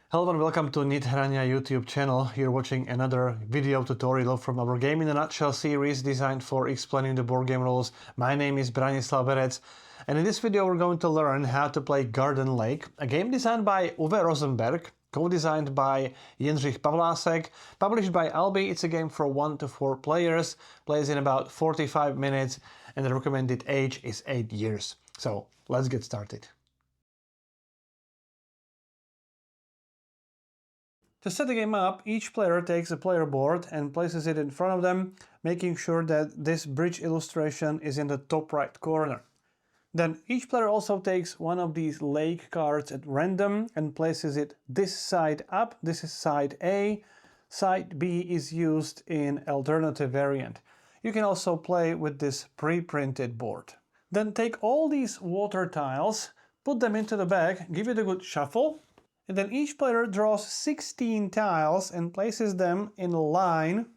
Hello and welcome to Nithrania YouTube channel. You're watching another video tutorial from our Game in a Nutshell series designed for explaining the board game rules. My name is Branislav Berec, and in this video we're going to learn how to play Garden Lake, a game designed by Uwe Rosenberg, co-designed by Jindřich Pavlásek, published by Albi. It's a game for 1 to 4 players, plays in about 45 minutes, and the recommended age is 8 years. So let's get started. To set the game up, each player takes a player board and places it in front of them, making sure that this bridge illustration is in the top right corner. Then each player also takes one of these lake cards at random and places it this side up. This is side A. Side B is used in alternative variant. You can also play with this pre-printed board. Then take all these water tiles, put them into the bag, give it a good shuffle. And then each player draws 16 tiles and places them in a line,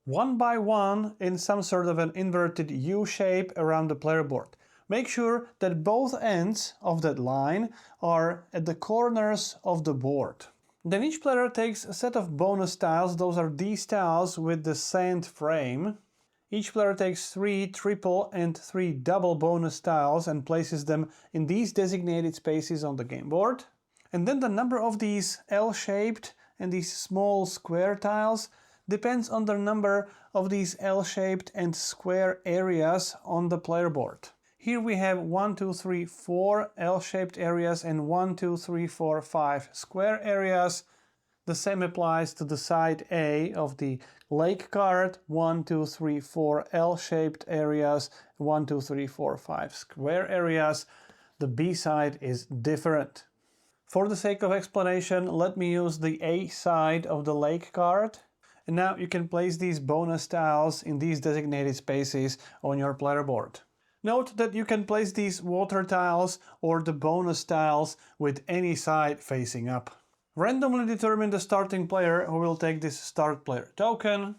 one by one, in some sort of an inverted U shape around the player board. Make sure that both ends of that line are at the corners of the board. Then each player takes a set of bonus tiles. Those are these tiles with the sand frame. Each player takes 3 triple and 3 double bonus tiles and places them in these designated spaces on the game board. And then the number of these L-shaped and these small square tiles depends on the number of these L-shaped and square areas on the player board. Here we have 1, 2, 3, 4 L-shaped areas and 1, 2, 3, 4, 5 square areas. The same applies to the side A of the lake card. 1, 2, 3, 4 L-shaped areas, 1, 2, 3, 4, 5 square areas. The B side is different. For the sake of explanation, let me use the A side of the lake card. And now you can place these bonus tiles in these designated spaces on your player board. Note that you can place these water tiles or the bonus tiles with any side facing up. Randomly determine the starting player who will take this start player token.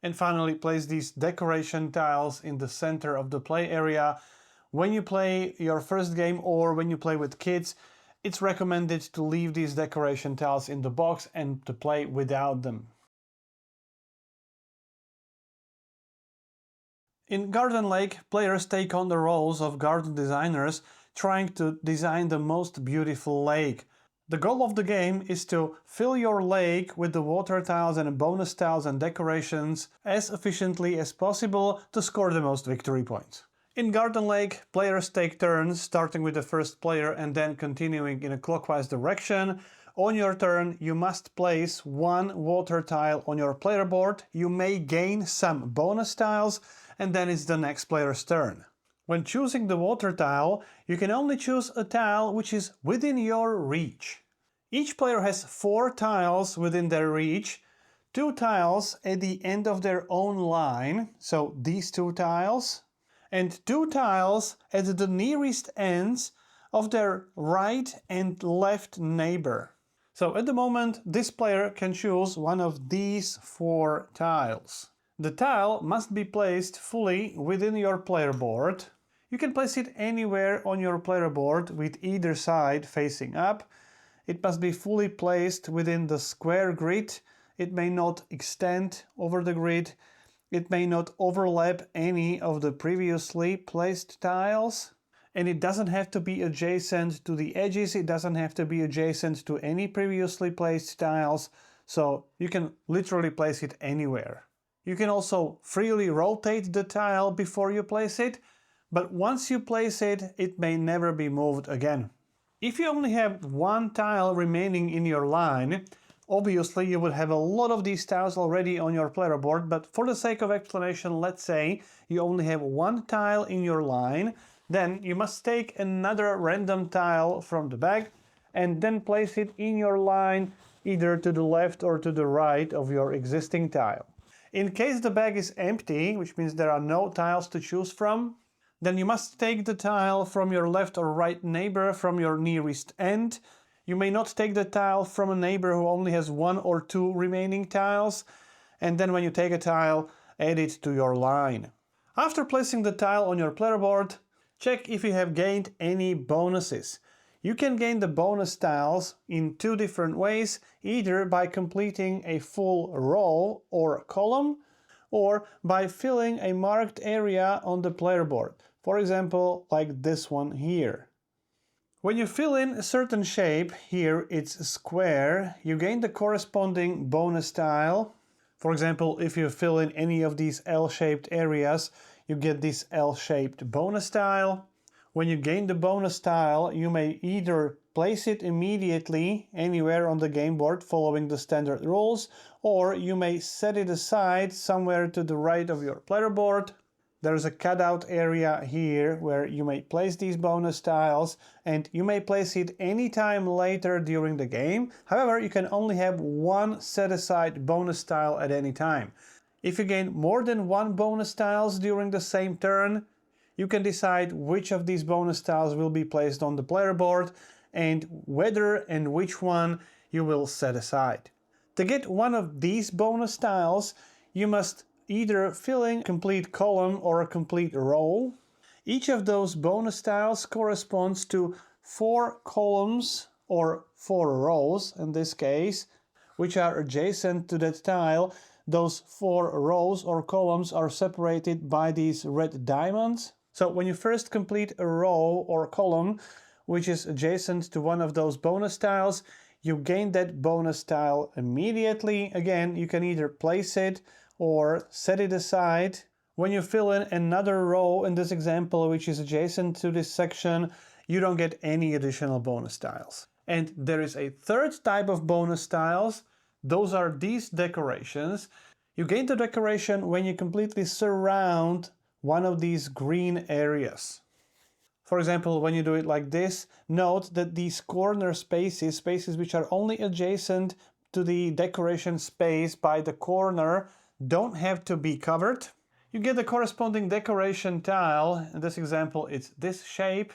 And finally place these decoration tiles in the center of the play area. When you play your first game or when you play with kids, it's recommended to leave these decoration tiles in the box and to play without them. In Garden Lake, players take on the roles of garden designers, trying to design the most beautiful lake. The goal of the game is to fill your lake with the water tiles and bonus tiles and decorations as efficiently as possible to score the most victory points. In Garden Lake, players take turns, starting with the first player and then continuing in a clockwise direction. On your turn, you must place one water tile on your player board. You may gain some bonus tiles, and then it's the next player's turn. When choosing the water tile, you can only choose a tile which is within your reach. Each player has 4 tiles within their reach, 2 tiles at the end of their own line, so these 2 tiles, and 2 tiles at the nearest ends of their right and left neighbor. So at the moment, this player can choose one of these 4 tiles. The tile must be placed fully within your player board. You can place it anywhere on your player board with either side facing up. It must be fully placed within the square grid. It may not extend over the grid. It may not overlap any of the previously placed tiles, and it doesn't have to be adjacent to the edges, it doesn't have to be adjacent to any previously placed tiles, so you can literally place it anywhere. You can also freely rotate the tile before you place it, but once you place it, it may never be moved again. If you only have one tile remaining in your line, obviously you would have a lot of these tiles already on your player board, but for the sake of explanation, let's say you only have one tile in your line, then you must take another random tile from the bag and then place it in your line either to the left or to the right of your existing tile. In case the bag is empty, which means there are no tiles to choose from, then you must take the tile from your left or right neighbor from your nearest end. You may not take the tile from a neighbor who only has 1 or 2 remaining tiles, and then when you take a tile, add it to your line. After placing the tile on your player board, check if you have gained any bonuses. You can gain the bonus tiles in two different ways, either by completing a full row or column, or by filling a marked area on the player board. For example, like this one here. When you fill in a certain shape, here it's a square, you gain the corresponding bonus tile. For example, if you fill in any of these L-shaped areas, you get this L-shaped bonus tile. When you gain the bonus tile, you may either place it immediately anywhere on the game board following the standard rules, or you may set it aside somewhere to the right of your player board. There's a cutout area here where you may place these bonus tiles, and you may place it anytime later during the game. However, you can only have one set aside bonus tile at any time. If you gain more than one bonus tiles during the same turn, you can decide which of these bonus tiles will be placed on the player board and whether and which one you will set aside. To get one of these bonus tiles, you must either fill in a complete column or a complete row. Each of those bonus tiles corresponds to 4 columns or 4 rows in this case, which are adjacent to that tile. Those 4 rows or columns are separated by these red diamonds. So when you first complete a row or column which is adjacent to one of those bonus tiles, you gain that bonus tile immediately. Again, you can either place it or set it aside. When you fill in another row in this example which is adjacent to this section, you don't get any additional bonus tiles. And there is a third type of bonus tiles. Those are these decorations. You gain the decoration when you completely surround one of these green areas. For example, when you do it like this, note that these corner spaces which are only adjacent to the decoration space by the corner, don't have to be covered. You get the corresponding decoration tile. In this example, it's this shape,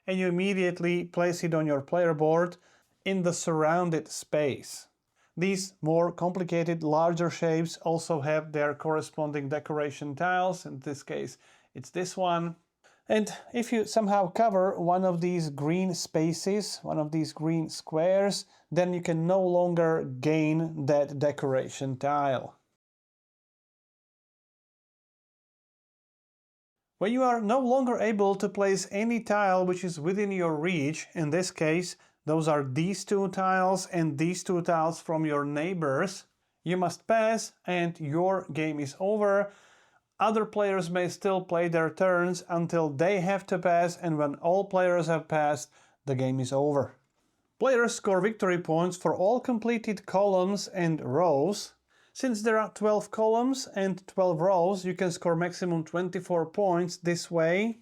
and you immediately place it on your player board in the surrounded space. These more complicated, larger shapes also have their corresponding decoration tiles. In this case, it's this one. And if you somehow cover one of these green spaces, one of these green squares, then you can no longer gain that decoration tile. When you are no longer able to place any tile which is within your reach, in this case, those are these 2 tiles and these 2 tiles from your neighbors, you must pass and your game is over. Other players may still play their turns until they have to pass, and when all players have passed, the game is over. Players score victory points for all completed columns and rows. Since there are 12 columns and 12 rows, you can score maximum 24 points this way.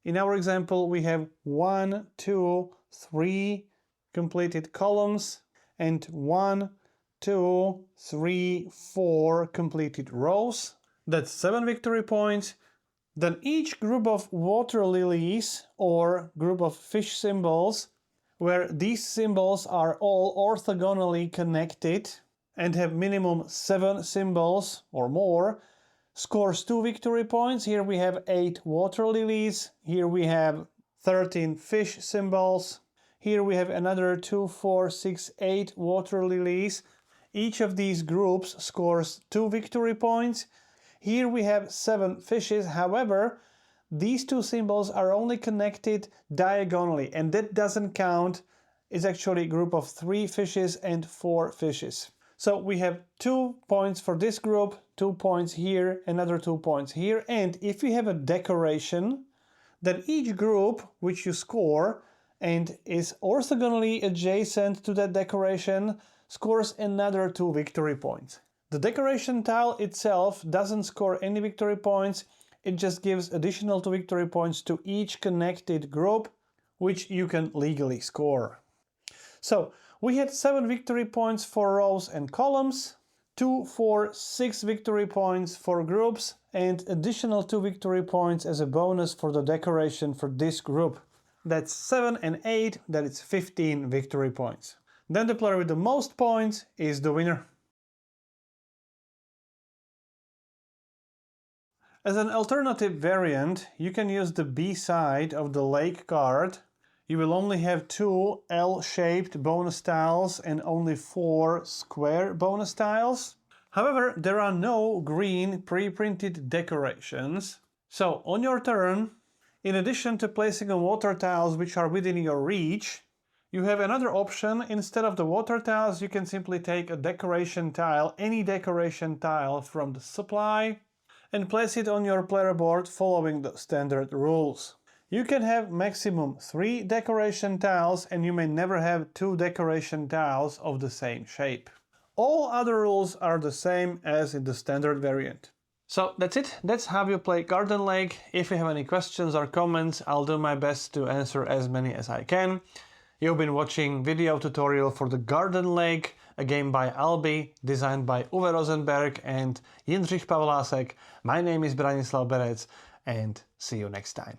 In our example, we have 1, 2, 3 completed columns and 1, 2, 3, 4 completed rows. That's 7 victory points. Then each group of water lilies or group of fish symbols, where these symbols are all orthogonally connected and have minimum 7 symbols or more, scores 2 victory points. Here we have 8 water lilies. Here we have 13 fish symbols. Here we have another 2, 4, 6, 8 water lilies. Each of these groups scores 2 victory points. Here we have 7 fishes. However, these 2 symbols are only connected diagonally, and that doesn't count. It's actually a group of 3 fishes and 4 fishes. So we have 2 points for this group, 2 points here, another 2 points here. And if you have a decoration, then each group which you score and is orthogonally adjacent to that decoration scores another 2 victory points. The decoration tile itself doesn't score any victory points. It just gives additional 2 victory points to each connected group, which you can legally score. So we had 7 victory points for rows and columns, 2, 4, 6 victory points for groups, and additional 2 victory points as a bonus for the decoration for this group. That's 7 and 8, that is 15 victory points. Then the player with the most points is the winner. As an alternative variant, you can use the B side of the lake card. You will only have 2 L-shaped bonus tiles and only 4 square bonus tiles. However, there are no green pre-printed decorations. So on your turn, in addition to placing on water tiles which are within your reach, you have another option. Instead of the water tiles, you can simply take a decoration tile, any decoration tile from the supply, and place it on your player board following the standard rules. You can have maximum 3 decoration tiles and you may never have 2 decoration tiles of the same shape. All other rules are the same as in the standard variant. So that's it. That's how you play Garden Lake. If you have any questions or comments, I'll do my best to answer as many as I can. You've been watching video tutorial for the Garden Lake, a game by Albi, designed by Uwe Rosenberg and Jindřich Pavlásek. My name is Branislav Berec and see you next time.